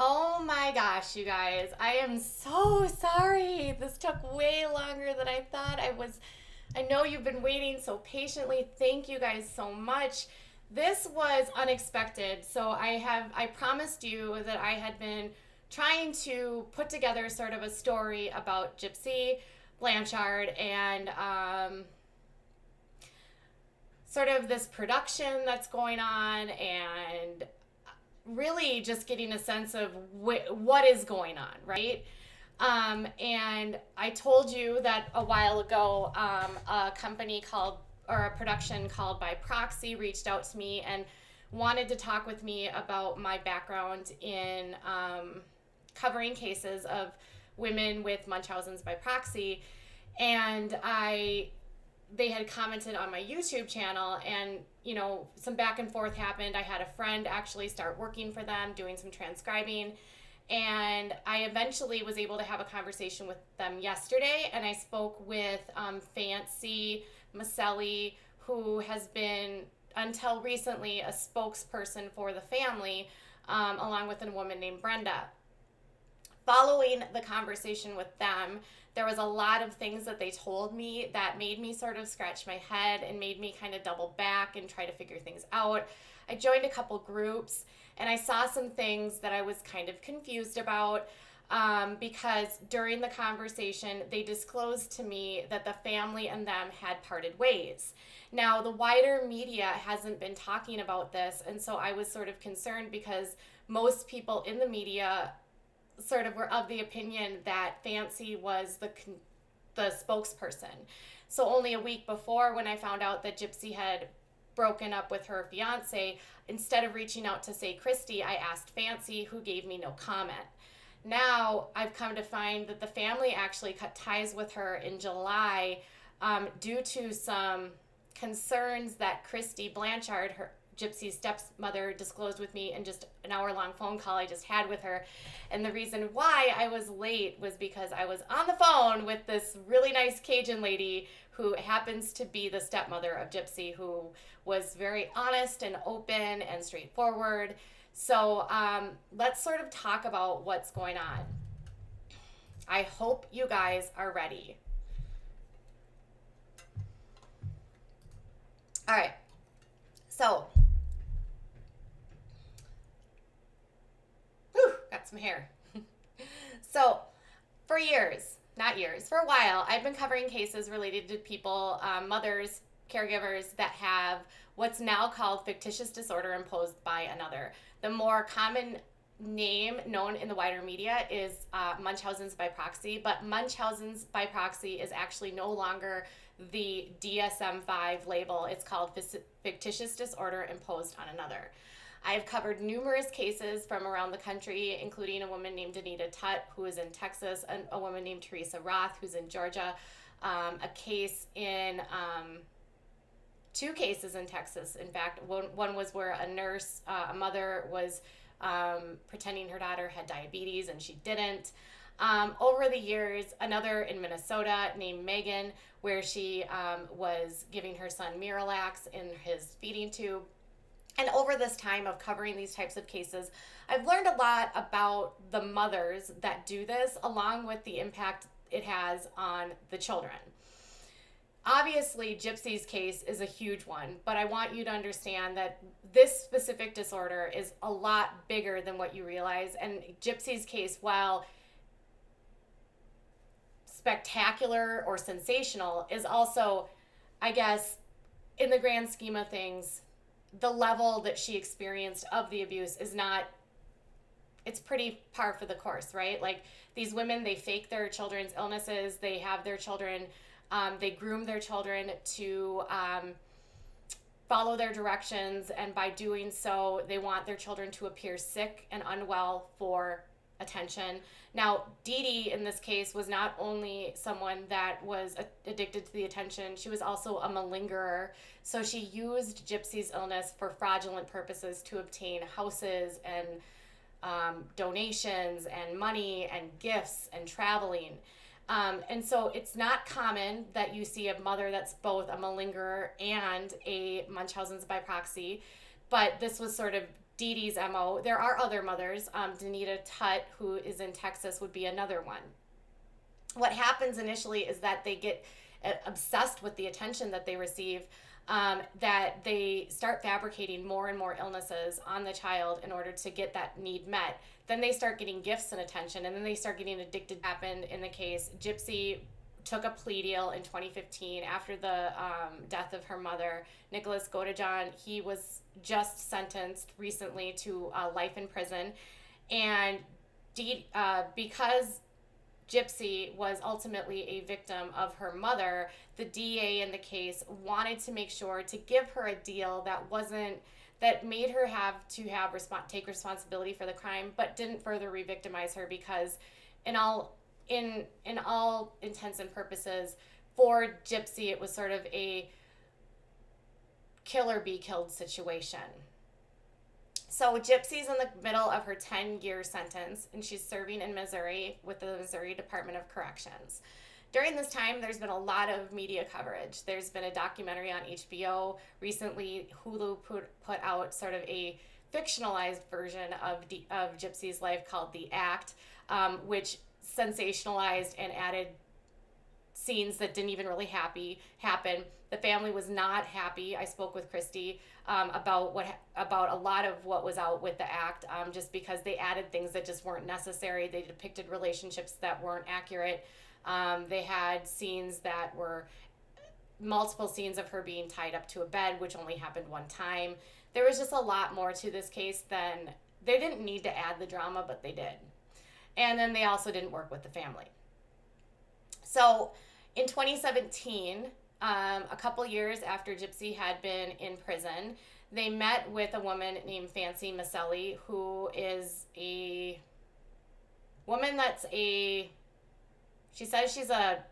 Oh my gosh, you guys. I am so sorry. This took way longer than I thought. I know you've been waiting so patiently. Thank you guys so much. This was unexpected. I promised you that I had been trying to put together sort of a story about Gypsy Blanchard and sort of this production that's going on, and really just getting a sense of what is going on, right? And I told you that a while ago, a company called, or a production called by Proxy, reached out to me and wanted to talk with me about my background in covering cases of women with Munchausen's by proxy. And they had commented on my YouTube channel, and some back and forth happened. I had a friend actually start working for them doing some transcribing, and I eventually was able to have a conversation with them yesterday, and I spoke with Fancy Macelli, who has been until recently a spokesperson for the family, along with a woman named Brenda. Following the conversation with them, there was a lot of things that they told me that made me sort of scratch my head and made me kind of double back and try to figure things out. I joined a couple groups, and I saw some things that I was kind of confused about, because during the conversation, they disclosed to me that the family and them had parted ways. Now, the wider media hasn't been talking about this, and so I was sort of concerned because most people in the media sort of were of the opinion that Fancy was the spokesperson. So only a week before, when I found out that Gypsy had broken up with her fiance, instead of reaching out to say Christy, I asked Fancy, who gave me no comment. Now I've come to find that the family actually cut ties with her in July, due to some concerns that Christy Blanchard, her Gypsy's stepmother, disclosed with me in just an hour-long phone call I just had with her. And the reason why I was late was because I was on the phone with this really nice Cajun lady who happens to be the stepmother of Gypsy, who was very honest and open and straightforward. So let's sort of talk about what's going on. I hope you guys are ready. All right. So, got some hair. So, for a while, I've been covering cases related to people, mothers, caregivers that have what's now called fictitious disorder imposed by another. The more common name known in the wider media is Munchausen's by proxy, but Munchausen's by proxy is actually no longer the DSM-5 label. It's called fictitious disorder imposed on another. I've covered numerous cases from around the country, including a woman named Anita Tutt, who is in Texas, and a woman named Teresa Roth, who's in Georgia, two cases in Texas. In fact, one was where a nurse, a mother, was pretending her daughter had diabetes and she didn't. Over the years, another in Minnesota named Megan, where she was giving her son Miralax in his feeding tube. And over this time of covering these types of cases, I've learned a lot about the mothers that do this, along with the impact it has on the children. Obviously, Gypsy's case is a huge one, but I want you to understand that this specific disorder is a lot bigger than what you realize. And Gypsy's case, while spectacular or sensational, is also, I guess, in the grand scheme of things, the level that she experienced of the abuse is not, it's pretty par for the course, right? Like, these women, they fake their children's illnesses, they have their children, they groom their children to follow their directions, and by doing so, they want their children to appear sick and unwell for attention. Now, Dee Dee in this case was not only someone that was addicted to the attention, she was also a malingerer. So she used Gypsy's illness for fraudulent purposes to obtain houses and donations and money and gifts and traveling. And so it's not common that you see a mother that's both a malingerer and a Munchausen's by proxy, but this was sort of Dee Dee's MO. There are other mothers. Danita Tutt, who is in Texas, would be another one. What happens initially is that they get obsessed with the attention that they receive, that they start fabricating more and more illnesses on the child in order to get that need met. Then they start getting gifts and attention, and then they start getting addicted. Happened in the case. Gypsy took a plea deal in 2015 after the death of her mother, Nicholas Godejohn. He was just sentenced recently to life in prison. And because Gypsy was ultimately a victim of her mother, the DA in the case wanted to make sure to give her a deal that made her take responsibility for the crime, but didn't further re-victimize her, because in all intents and purposes, for Gypsy, it was sort of a kill or be killed situation. So Gypsy's in the middle of her 10-year sentence, and she's serving in Missouri with the Missouri Department of Corrections. During this time, there's been a lot of media coverage. There's been a documentary on HBO. Recently, Hulu put out sort of a fictionalized version of Gypsy's life called The Act, which sensationalized and added scenes that didn't even really happen. The family was not happy. I spoke with Christy about a lot of what was out with The Act, just because they added things that just weren't necessary. They depicted relationships that weren't accurate. They had scenes that were multiple scenes of her being tied up to a bed, which only happened one time. There was just a lot more to this case than they didn't need to add the drama, but they did. And then they also didn't work with the family. So in 2017, a couple years after Gypsy had been in prison, they met with a woman named Fancy Macelli, who is a woman she says she's a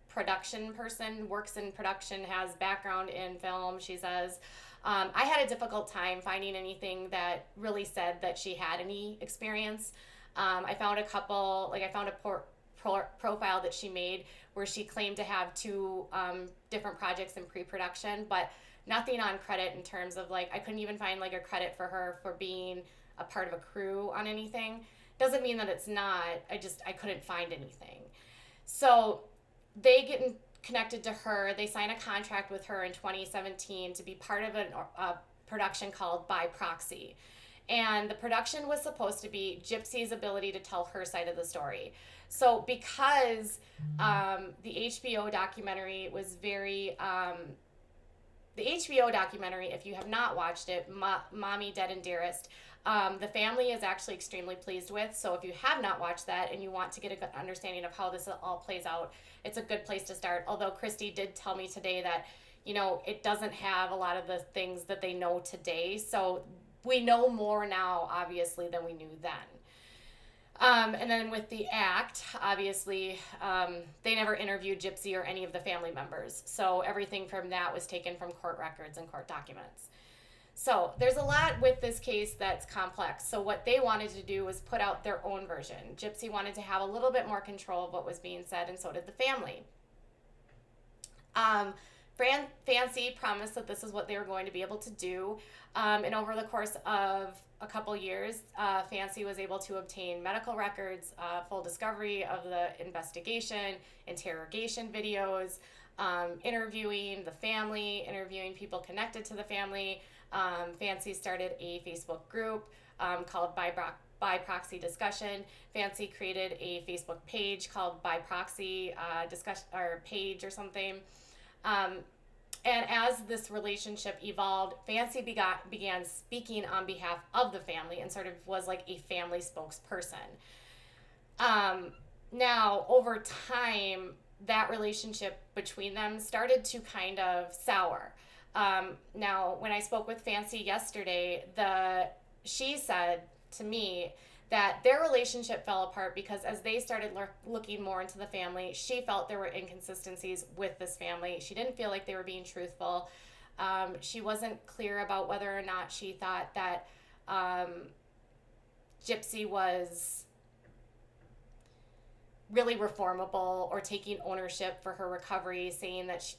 production person, works in production, has background in film. She says, I had a difficult time finding anything that really said that she had any experience. I found a profile that she made where she claimed to have 2 different projects in pre-production, but nothing on credit in terms of I couldn't even find a credit for her for being a part of a crew on anything. Doesn't mean that it's not, I couldn't find anything. So they get connected to her. They sign a contract with her in 2017 to be part of a production called By Proxy. And the production was supposed to be Gypsy's ability to tell her side of the story. So because the HBO documentary was very... the HBO documentary, if you have not watched it, Mommy, Dead and Dearest, the family is actually extremely pleased with. So if you have not watched that and you want to get a good understanding of how this all plays out, it's a good place to start. Although Christy did tell me today that, it doesn't have a lot of the things that they know today. So we know more now, obviously, than we knew then. And then with The Act, obviously, they never interviewed Gypsy or any of the family members. So everything from that was taken from court records and court documents. So there's a lot with this case that's complex. So what they wanted to do was put out their own version. Gypsy wanted to have a little bit more control of what was being said, and so did the family. Fancy promised that this is what they were going to be able to do. And over the course of a couple years, Fancy was able to obtain medical records, full discovery of the investigation, interrogation videos, interviewing the family, interviewing people connected to the family. Fancy started a Facebook group called By Proxy Discussion. Fancy created a Facebook page called By Proxy Discussion, or page or something. And as this relationship evolved, Fancy began speaking on behalf of the family and sort of was like a family spokesperson. Now, over time, that relationship between them started to kind of sour. Now, when I spoke with Fancy yesterday, she said to me that their relationship fell apart because as they started looking more into the family, she felt there were inconsistencies with this family. She didn't feel like they were being truthful. She wasn't clear about whether or not she thought that Gypsy was really reformable or taking ownership for her recovery, saying that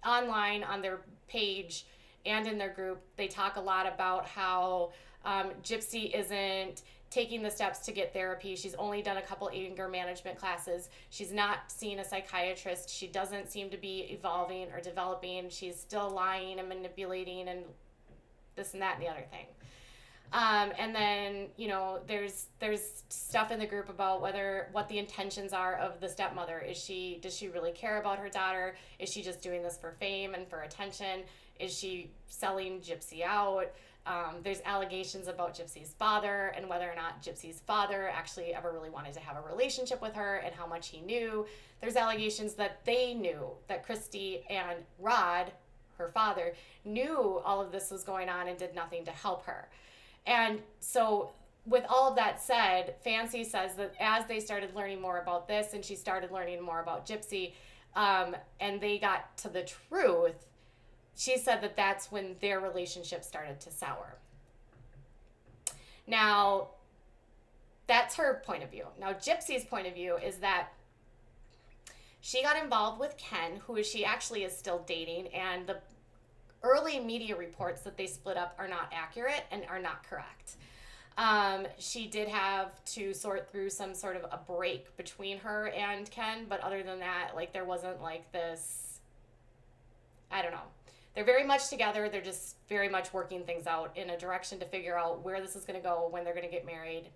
online on their page and in their group, they talk a lot about how Gypsy isn't taking the steps to get therapy. She's only done a couple anger management classes. She's not seen a psychiatrist. She doesn't seem to be evolving or developing. She's still lying and manipulating and this and that and the other thing. And then, there's stuff in the group about what the intentions are of the stepmother. Does she really care about her daughter? Is she just doing this for fame and for attention? Is she selling Gypsy out? There's allegations about Gypsy's father and whether or not Gypsy's father actually ever really wanted to have a relationship with her and how much he knew. There's allegations that they knew, that Christy and Rod, her father, knew all of this was going on and did nothing to help her. And so with all of that said, Fancy says that as they started learning more about this and she started learning more about Gypsy, and they got to the truth, she said that that's when their relationship started to sour. Now, that's her point of view. Now, Gypsy's point of view is that she got involved with Ken, who she actually is still dating, and the early media reports that they split up are not accurate and are not correct. She did have to sort through some sort of a break between her and Ken, but other than that, there wasn't this, I don't know. They're very much together. They're just very much working things out in a direction to figure out where this is going to go, when they're going to get married.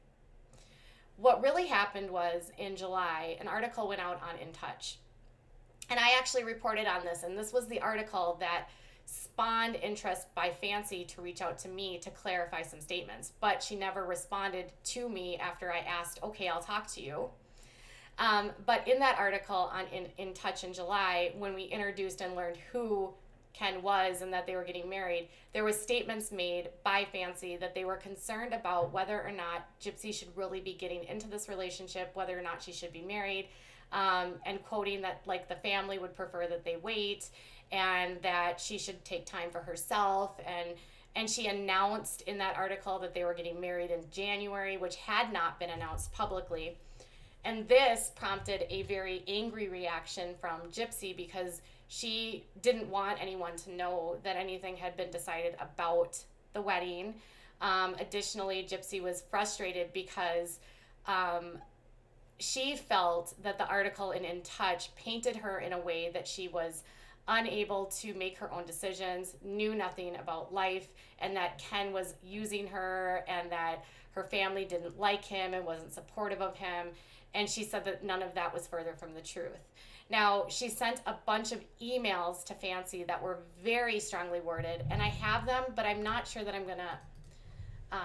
What really happened was in July, an article went out on In Touch. And I actually reported on this, and this was the article that spawned interest by Fancy to reach out to me to clarify some statements, but she never responded to me after I asked, okay, I'll talk to you. But in that article on In Touch in July, when we introduced and learned who Ken was and that they were getting married, there was statements made by Fancy that they were concerned about whether or not Gypsy should really be getting into this relationship, whether or not she should be married, and quoting that the family would prefer that they wait and that she should take time for herself. And she announced in that article that they were getting married in January, which had not been announced publicly. And this prompted a very angry reaction from Gypsy because she didn't want anyone to know that anything had been decided about the wedding. Additionally, Gypsy was frustrated because she felt that the article in Touch painted her in a way that she was unable to make her own decisions, knew nothing about life, and that Ken was using her and that her family didn't like him and wasn't supportive of him. And she said that none of that was further from the truth. Now, she sent a bunch of emails to Fancy that were very strongly worded, and I have them, but I'm not sure that I'm going to...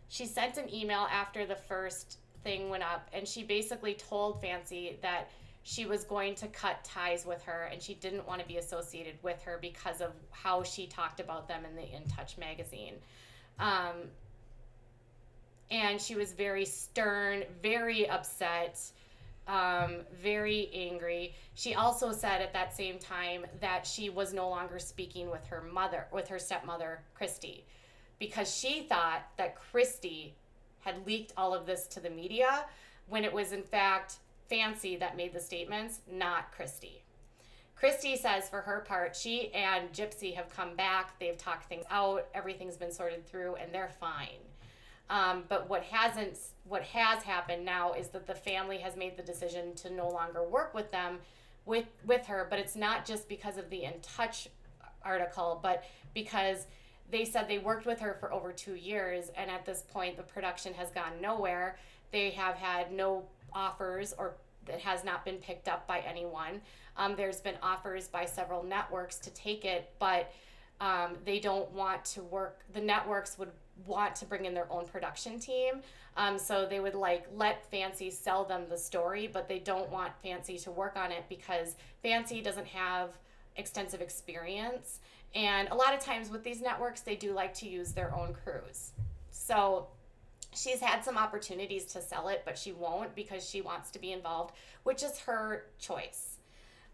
She sent an email after the first thing went up, and she basically told Fancy that she was going to cut ties with her and she didn't want to be associated with her because of how she talked about them in the In Touch magazine. And she was very stern, very upset, very angry. She also said at that same time that she was no longer speaking with her stepmother, Christy, because she thought that Christy had leaked all of this to the media when it was in fact Fancy that made the statements, not Christy. Christy says for her part, she and Gypsy have come back, they've talked things out, everything's been sorted through, and they're fine. But what has happened now is that the family has made the decision to no longer work with them, with her, but it's not just because of the In Touch article, but because they said they worked with her for over 2 years, and at this point the production has gone nowhere. They have had no offers, or it has not been picked up by anyone. There's been offers by several networks to take it, but they don't want to work. The networks would want to bring in their own production team, so they would let Fancy sell them the story, but they don't want Fancy to work on it because Fancy doesn't have extensive experience. And a lot of times with these networks, they do like to use their own crews. So she's had some opportunities to sell it, but she won't because she wants to be involved, which is her choice.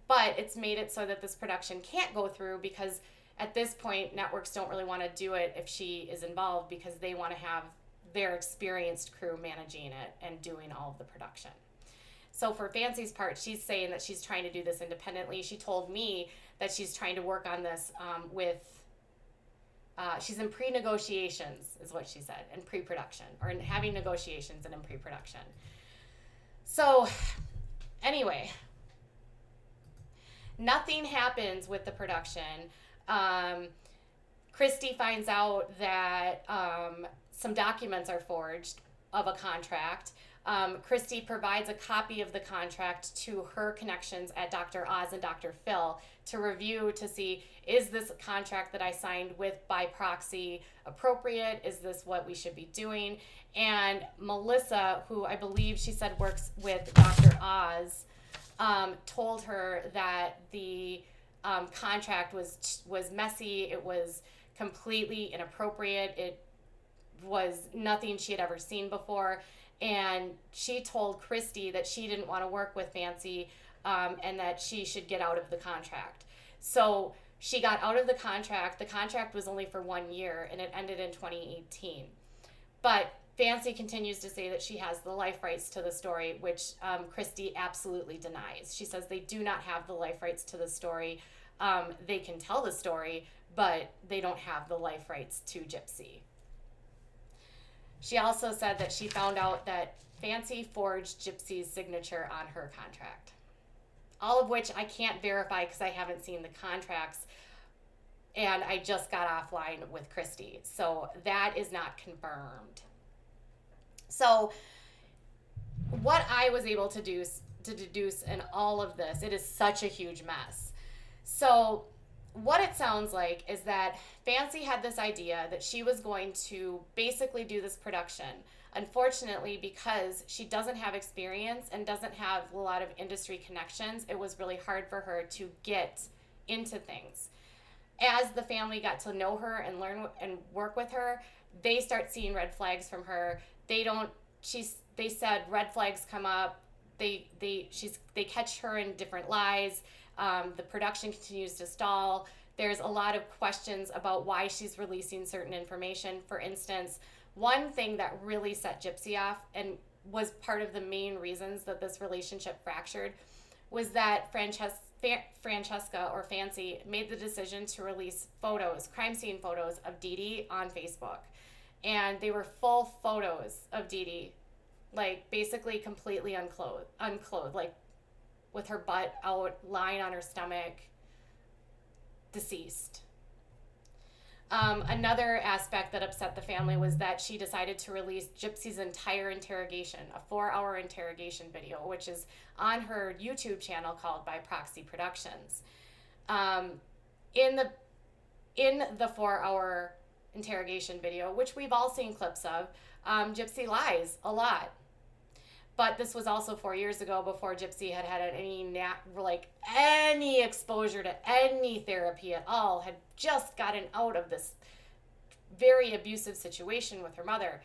But it's made it so that this production can't go through because at this point, networks don't really want to do it if she is involved because they want to have their experienced crew managing it and doing all of the production. So for Fancy's part, she's saying that she's trying to do this independently. She told me that she's trying to work on this she's in pre-negotiations, is what she said, and pre-production, or in having negotiations and in pre-production. So anyway, nothing happens with the production. Christy finds out that some documents are forged of a contract. Christy provides a copy of the contract to her connections at Dr. Oz and Dr. Phil to review to see, is this contract that I signed by Proxy appropriate? Is this what we should be doing? And Melissa, who I believe she said works with Dr. Oz, told her that the contract was messy. It was completely inappropriate. It was nothing she had ever seen before. And she told Christy that she didn't want to work with Fancy and that she should get out of the contract. So she got out of the contract. The contract was only for 1 year, and it ended in 2018. But Fancy continues to say that she has the life rights to the story, which Christy absolutely denies. She says they do not have the life rights to the story. They can tell the story, but they don't have the life rights to Gypsy. She also said that she found out that Fancy forged Gypsy's signature on her contract. All of which I can't verify because I haven't seen the contracts, and I just got offline with Christy. So that is not confirmed. So what I was able to deduce in all of this, it is such a huge mess. So what it sounds like is that Fancy had this idea that she was going to basically do this production. Unfortunately, because she doesn't have experience and doesn't have a lot of industry connections, it was really hard for her to get into things. As the family got to know her and learn and work with her, they start seeing red flags from her. They said red flags come up. They catch her in different lies. The production continues to stall. There's a lot of questions about why she's releasing certain information. For instance, one thing that really set Gypsy off and was part of the main reasons that this relationship fractured was that Francesca or Fancy made the decision to release photos, crime scene photos of Dee Dee on Facebook. And they were full photos of Dee Dee, like basically completely unclothed, like with her butt out, lying on her stomach, deceased. Another aspect that upset the family was that she decided to release Gypsy's entire interrogation, a 4-hour interrogation video, which is on her YouTube channel called by Proxy Productions. In the 4-hour interrogation video, which we've all seen clips of, Gypsy lies a lot. But this was also 4 years ago, before Gypsy had any exposure to any therapy at all, had just gotten out of this very abusive situation with her mother.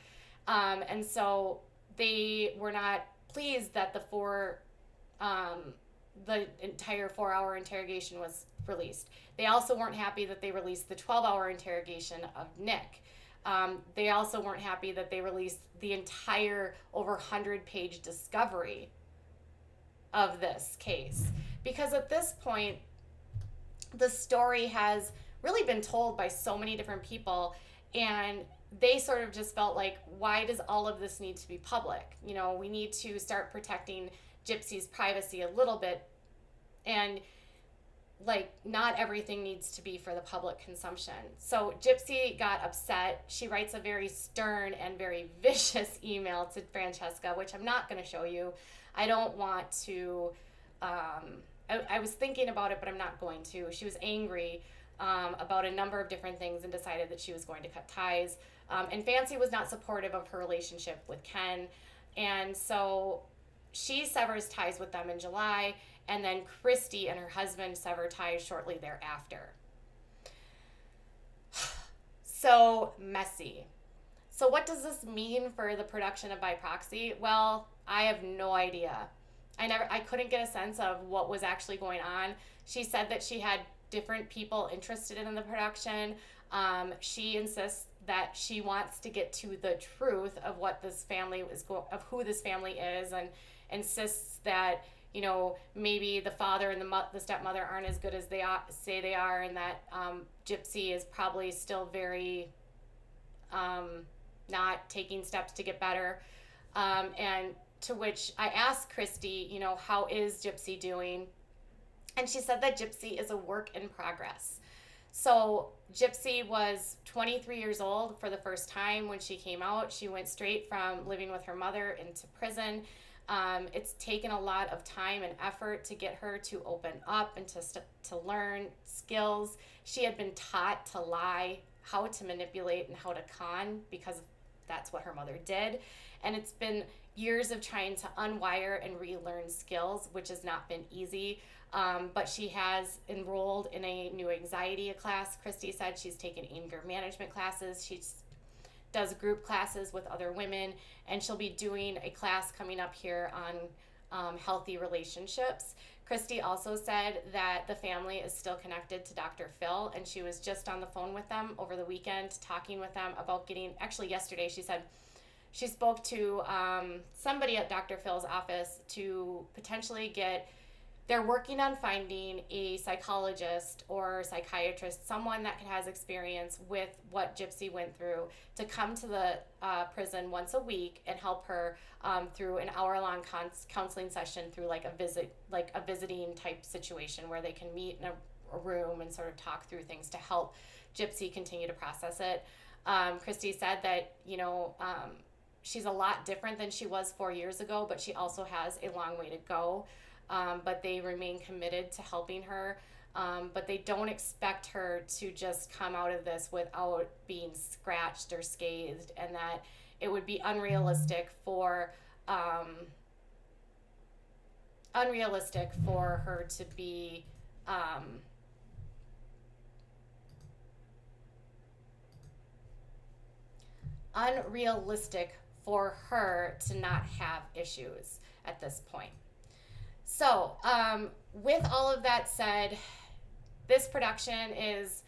And so they were not pleased that the entire 4-hour interrogation was released. They also weren't happy that they released the 12-hour interrogation of Nick. They also weren't happy that they released the entire over 100-page discovery of this case. Because at this point, the story has really been told by so many different people, and they sort of just felt like, why does all of this need to be public? You know, we need to start protecting Gypsy's privacy a little bit, and not everything needs to be for the public consumption. So Gypsy got upset. She writes a very stern and very vicious email to Francesca, which I'm not going to show you. I don't want to, I was thinking about it, but I'm not going to. She was angry about a number of different things and decided that she was going to cut ties. And Fancy was not supportive of her relationship with Ken. And so she severs ties with them in July, and then Christy and her husband sever ties shortly thereafter. So messy. So what does this mean for the production of By Proxy? Well, I have no idea. I couldn't get a sense of what was actually going on. She said that she had different people interested in the production. She insists that she wants to get to the truth of what this family of who this family is, and insists that, you know, maybe the father and the stepmother aren't as good as they say they are, and that Gypsy is probably still very not taking steps to get better. And to which I asked Christy, you know, how is Gypsy doing? And she said that Gypsy is a work in progress. So Gypsy was 23 years old for the first time when she came out. She went straight from living with her mother into prison. It's taken a lot of time and effort to get her to open up and to learn skills. She had been taught to lie, how to manipulate, and how to con, because that's what her mother did. And it's been years of trying to unwire and relearn skills, which has not been easy. But she has enrolled in a new anxiety class. Christy said she's taken anger management classes. She does group classes with other women, and she'll be doing a class coming up here on healthy relationships. Christy also said that the family is still connected to Dr. Phil, and she was just on the phone with them over the weekend talking with them about actually yesterday she said she spoke to somebody at Dr. Phil's office to potentially they're working on finding a psychologist or psychiatrist, someone that has experience with what Gypsy went through, to come to the prison once a week and help her through an hour-long counseling session through like a visiting type situation where they can meet in a room and sort of talk through things to help Gypsy continue to process it. Christy said that, you know, she's a lot different than she was 4 years ago, but she also has a long way to go. But they remain committed to helping her. But they don't expect her to just come out of this without being scratched or scathed, and that it would be unrealistic for her to be unrealistic for her to not have issues at this point. So, with all of that said, this production is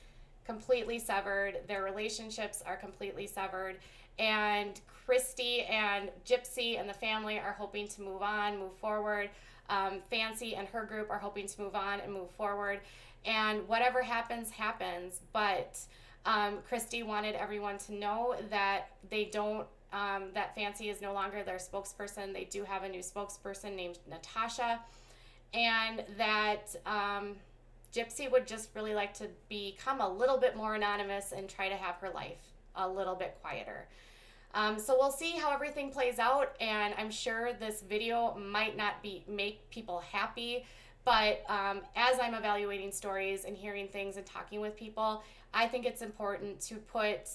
completely severed. Their relationships are completely severed. And Christy and Gypsy and the family are hoping to move forward. Fancy and her group are hoping to move on and move forward. And whatever happens, happens. But Christy wanted everyone to know that that Fancy is no longer their spokesperson. They do have a new spokesperson named Natasha, and that Gypsy would just really like to become a little bit more anonymous and try to have her life a little bit quieter. So we'll see how everything plays out, and I'm sure this video might not make people happy, but as I'm evaluating stories and hearing things and talking with people, I think it's important to put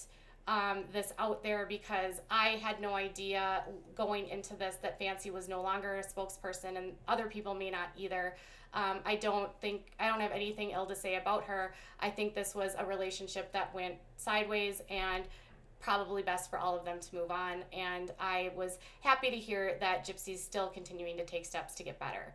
this out there, because I had no idea going into this that Fancy was no longer a spokesperson, and other people may not either. I don't have anything ill to say about her. I think this was a relationship that went sideways, and probably best for all of them to move on. And I was happy to hear that Gypsy's still continuing to take steps to get better.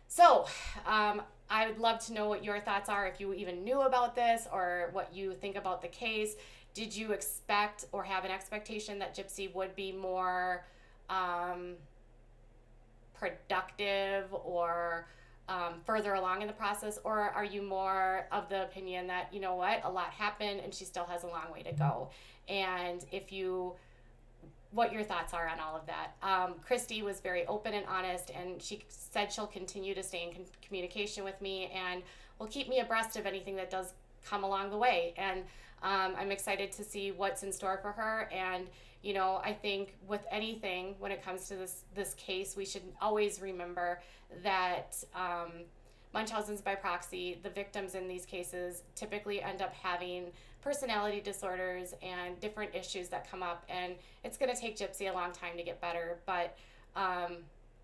So, I would love to know what your thoughts are, if you even knew about this, or what you think about the case. Did you expect or have an expectation that Gypsy would be more productive or further along in the process? Or are you more of the opinion that, you know what, a lot happened and she still has a long way to go? And what your thoughts are on all of that. Christy was very open and honest, and she said she'll continue to stay in communication with me and will keep me abreast of anything that does come along the way. And I'm excited to see what's in store for her. And, you know, I think with anything, when it comes to this case, we should always remember that Munchausen's by proxy, the victims in these cases typically end up having personality disorders and different issues that come up. And it's going to take Gypsy a long time to get better. But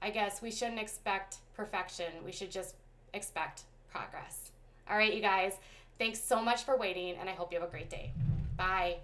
I guess we shouldn't expect perfection. We should just expect progress. All right, you guys, thanks so much for waiting, and I hope you have a great day. Bye.